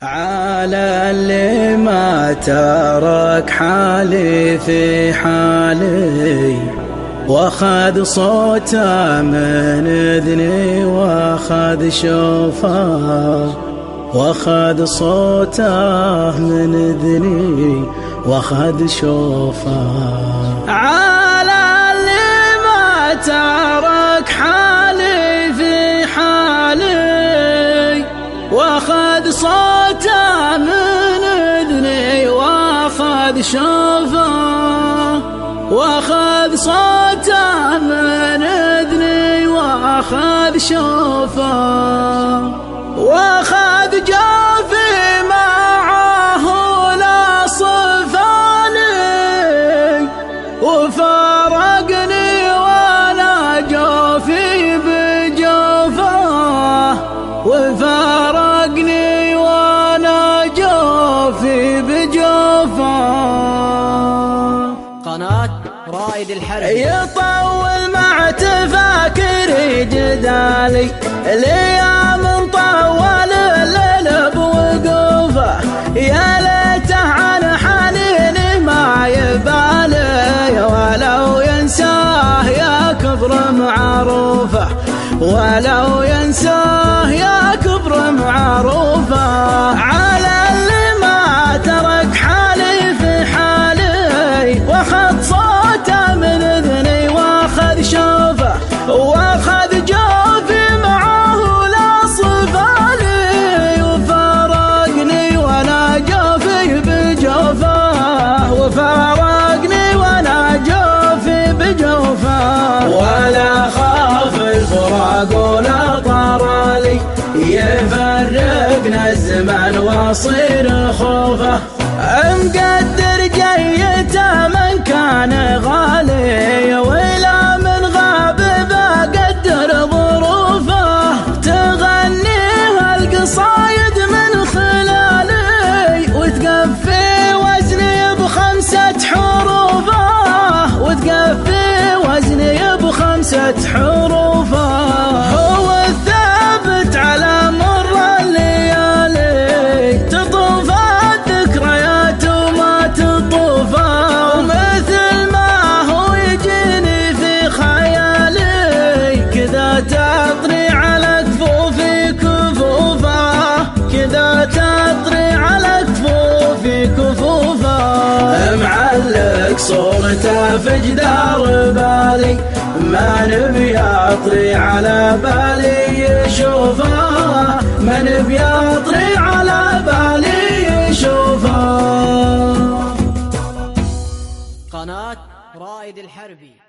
على اللي ما ترك حالي في حالي، واخذ صوته من اذني واخذ شوفه، واخذ صوته من اذني واخذ شوفه. على اللي ما ترك حالي في حالي، واخذ صوته من اذني واخذ شوفه، واخذ صوته من اذني واخذ شوفه، واخذ جوفي معه لا صفاني، وفارقني وانا جوفي بجوفه، وفارقني وانا جوفي بجوفه. قناة رائد الحربي. يطول مع تفاكري جدالي، الايام طول الليل بوقوفه، يا ليته عن حنيني ما يبالي، ولو ينساه يا كبر معروفه، ولو ينساه يا كبر معروفه. على اللي ما ترك حالي في حالي، واخذ صوته من اذني واخذ شوفه، واخذ جوفي معه لا صفالي، وفارقني وانا جوفي بجوفه، وفارقني وانا جوفي بجوفه. ولا خاف الفراق ولا طرالي، يفرقنا الزمان واصير خوفه، مقدر جيته من كان غالي، ولا من غاب بقدر ظروفه، تغنيها القصايد من خلالي، وتقفي وزني بخمسة حروفه، وتقفي وزني بخمسة حروفه. هو الثابت على مر الليالي، تطوف الذكريات وما تطوفه، ومثل ما هو يجيني في خيالي، كذا تطري على كفوفي كفوفه، كذا تطري على كفوفي كفوفه. معلق صورته في جدار بالي، ما نبي اطري على بالي يشوفه، ما نبي اطري على بالي يشوفه. قناة رائد الحربي.